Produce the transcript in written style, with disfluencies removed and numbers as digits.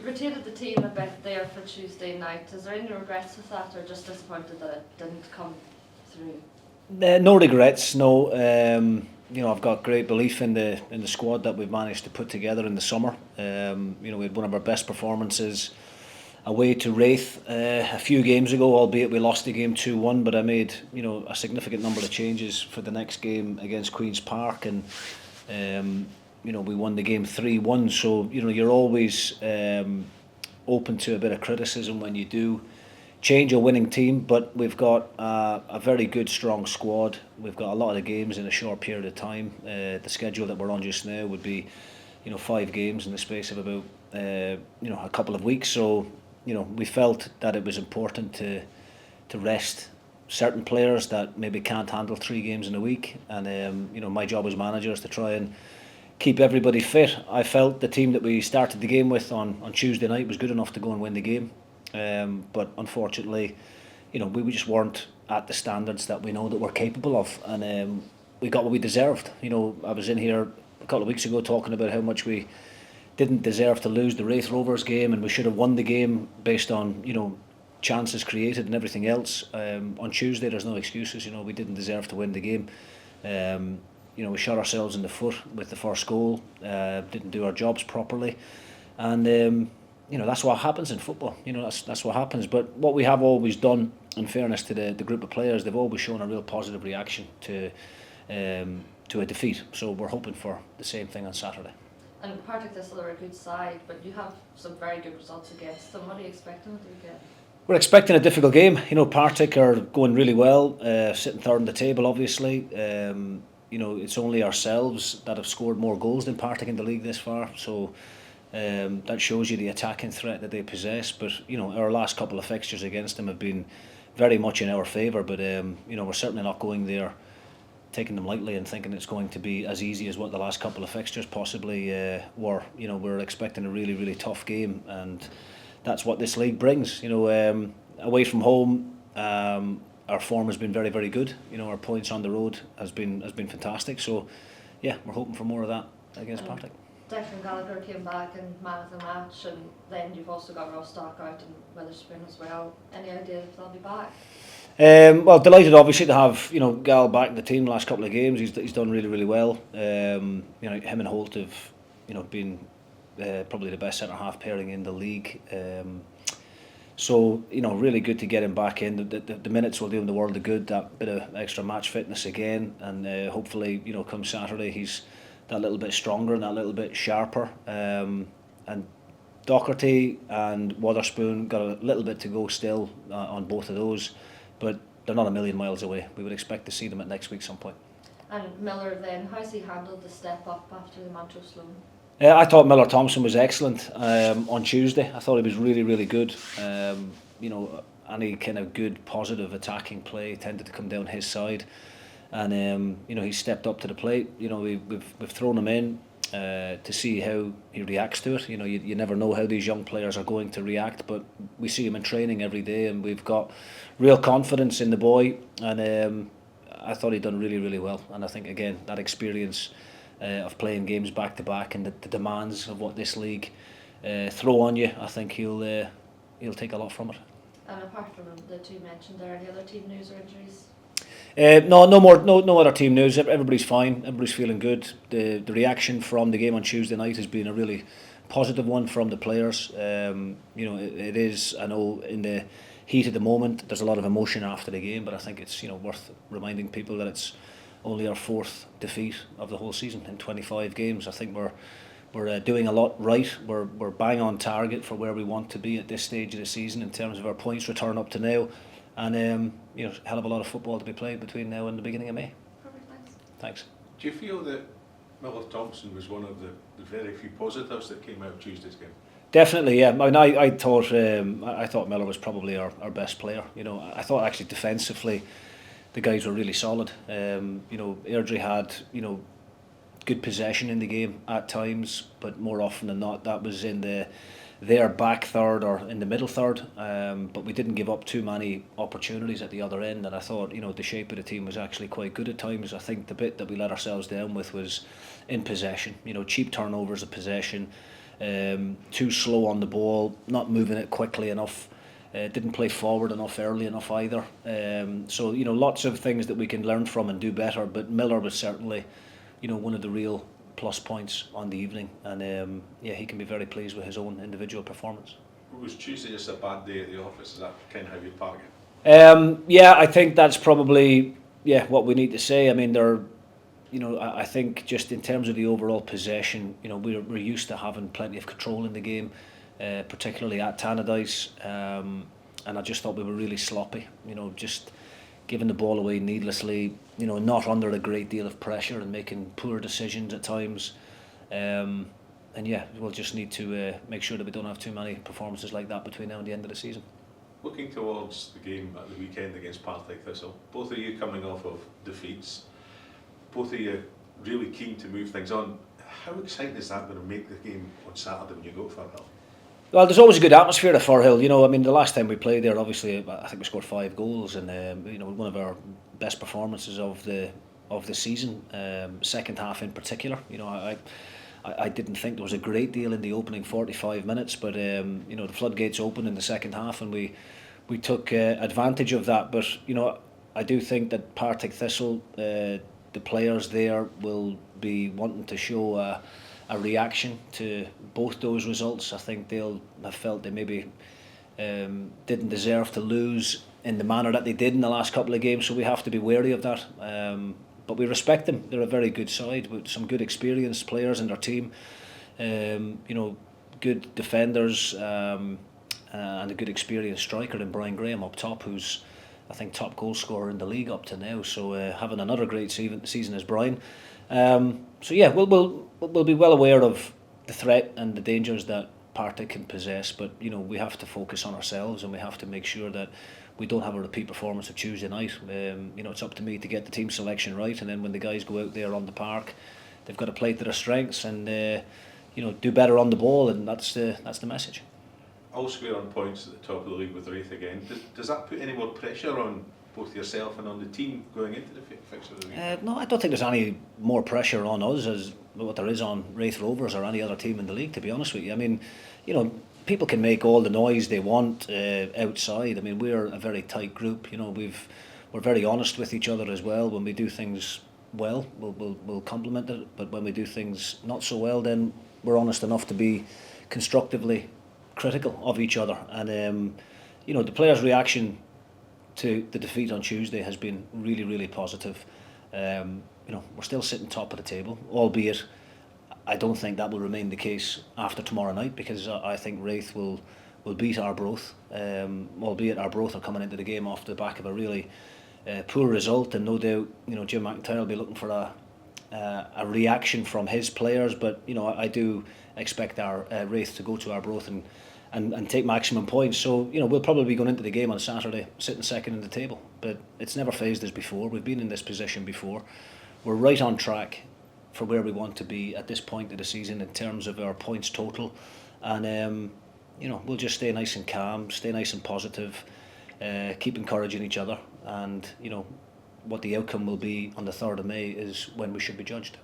rotated the team a bit there for Tuesday night. Is there any regrets with that, or just disappointed that it didn't come through? No regrets. No. I've got great belief in the squad that we've managed to put together in the summer. We had one of our best performances away to Wraith a few games ago, albeit we lost the game 2-1. But I made a significant number of changes for the next game against Queen's Park, and we won the game 3-1. So you're always open to a bit of criticism when you do change a winning team, but we've got a very good, strong squad. We've got a lot of games in a short period of time. The schedule that we're on just now would be, 5 games in the space of about, a couple of weeks. So, we felt that it was important to rest certain players that maybe can't handle 3 games in a week. And, my job as manager is to try and keep everybody fit. I felt the team that we started the game with on Tuesday night was good enough to go and win the game. But unfortunately, we just weren't at the standards that we know that we're capable of, and we got what we deserved. I was in here a couple of weeks ago talking about how much we didn't deserve to lose the Wraith Rovers game, and we should have won the game based on chances created and everything else. On Tuesday, there's no excuses. We didn't deserve to win the game. We shot ourselves in the foot with the first goal. Didn't do our jobs properly, and. That's what happens in football. That's what happens. But what we have always done, in fairness to the group of players, they've always shown a real positive reaction to a defeat. So we're hoping for the same thing on Saturday. And Partick Thistle are a good side, but you have some very good results against them. What are you expecting them to get? We're expecting a difficult game. Partick are going really well, sitting third on the table, obviously. It's only ourselves that have scored more goals than Partick in the league this far. So. That shows you the attacking threat that they possess, but our last couple of fixtures against them have been very much in our favour. But we're certainly not going there taking them lightly and thinking it's going to be as easy as what the last couple of fixtures possibly were. We're expecting a really, really tough game, and that's what this league brings. Away from home, our form has been very, very good. Our points on the road has been fantastic. So yeah, we're hoping for more of that against Partick. Declan Gallagher came back and man of the match, and then you've also got Rostock out and Witherspoon as well. Any idea if they'll be back? Well, delighted obviously to have Gal back in the team the last couple of games. He's done really, really well. Him and Holt have been probably the best centre half pairing in the league. So really good to get him back in. The minutes will do him the world of good. That bit of extra match fitness again, and hopefully come Saturday he's that little bit stronger and that little bit sharper. And Docherty and Witherspoon got a little bit to go still on both of those, but they're not a million miles away. We would expect to see them at next week some point. And Miller then, how's he handled the step up after the Montrose loan? I thought Miller Thompson was excellent on Tuesday. I thought he was really, really good. Any kind of good, positive attacking play tended to come down his side. And he stepped up to the plate. We've thrown him in to see how he reacts to it. You never know how these young players are going to react, but we see him in training every day, and we've got real confidence in the boy. And I thought he'd done really, really well. And I think again that experience of playing games back to back and the demands of what this league throw on you, I think he'll take a lot from it. And apart from the two mentioned there, any other team news or injuries? No other team news. Everybody's fine. Everybody's feeling good. The reaction from the game on Tuesday night has been a really positive one from the players. It is. I know in the heat of the moment, there's a lot of emotion after the game, but I think it's worth reminding people that it's only our 4th defeat of the whole season in 25 games. I think we're doing a lot right. We're bang on target for where we want to be at this stage of the season in terms of our points return up to now. And hell of a lot of football to be played between now and the beginning of May. Perfect, thanks. Thanks. Do you feel that Miller Thompson was one of the very few positives that came out of Tuesday's game? Definitely, yeah. I thought Miller was probably our best player. I thought actually defensively, the guys were really solid. Airdrie had good possession in the game at times, but more often than not, that was in their back third or in the middle third, but we didn't give up too many opportunities at the other end, and I thought the shape of the team was actually quite good at times. I think the bit that we let ourselves down with was in possession, cheap turnovers of possession, too slow on the ball, not moving it quickly enough. Didn't play forward enough early enough either. So lots of things that we can learn from and do better. But Miller was certainly, one of the real plus points on the evening, and he can be very pleased with his own individual performance. Was Tuesday just a bad day at the office? Is that kind of how you park it? I think that's probably what we need to say. I mean, I think just in terms of the overall possession, we're used to having plenty of control in the game, particularly at Tannadice, and I just thought we were really sloppy. Just giving the ball away needlessly. Not under a great deal of pressure and making poor decisions at times. We'll just need to make sure that we don't have too many performances like that between now and the end of the season. Looking towards the game at the weekend against Partick Thistle, both of you coming off of defeats, both of you really keen to move things on. How exciting is that going to make the game on Saturday when you go to Firhill? Well, there's always a good atmosphere at Firhill. The last time we played there, obviously, I think we scored 5 goals, and one of our best performances of the season. Second half in particular, I didn't think there was a great deal in the opening 45 minutes, but the floodgates opened in the second half, and we took advantage of that. But I do think that Partick Thistle, the players there will be wanting to show a reaction to both those results. I think they'll have felt they maybe didn't deserve to lose in the manner that they did in the last couple of games, so we have to be wary of that. But we respect them. They're a very good side with some good experienced players in their team. Good defenders and a good experienced striker in Brian Graham up top, who's I think top goal scorer in the league up to now. So having another great season as Brian. We'll be well aware of the threat and the dangers that Partick can possess, but we have to focus on ourselves, and we have to make sure that we don't have a repeat performance of Tuesday night. It's up to me to get the team selection right, and then when the guys go out there on the park, they've got to play to their strengths and do better on the ball, and that's the message. All square on points at the top of the league with Raith again. Does that put any more pressure on both yourself and on the team going into the fixture of the week? No, I don't think there's any more pressure on us as what there is on Raith Rovers or any other team in the league, to be honest with you. I mean, people can make all the noise they want outside. I mean, we're a very tight group. We're very honest with each other as well. When we do things well, we'll compliment it. But when we do things not so well, then we're honest enough to be constructively critical of each other. And the players' reaction to the defeat on Tuesday has been really, really positive. We're still sitting top of the table, albeit I don't think that will remain the case after tomorrow night, because I think Raith will beat Arbroath, albeit Arbroath are coming into the game off the back of a really poor result, and no doubt Jim McIntyre will be looking for a reaction from his players. But I do expect our Raith to go to Arbroath and take maximum points. So we'll probably be going into the game on Saturday sitting second in the table, but it's never phased us before. We've been in this position before. We're right on track for where we want to be at this point of the season in terms of our points total, and we'll just stay nice and calm, stay nice and positive, keep encouraging each other, and what the outcome will be on the 3rd of May is when we should be judged.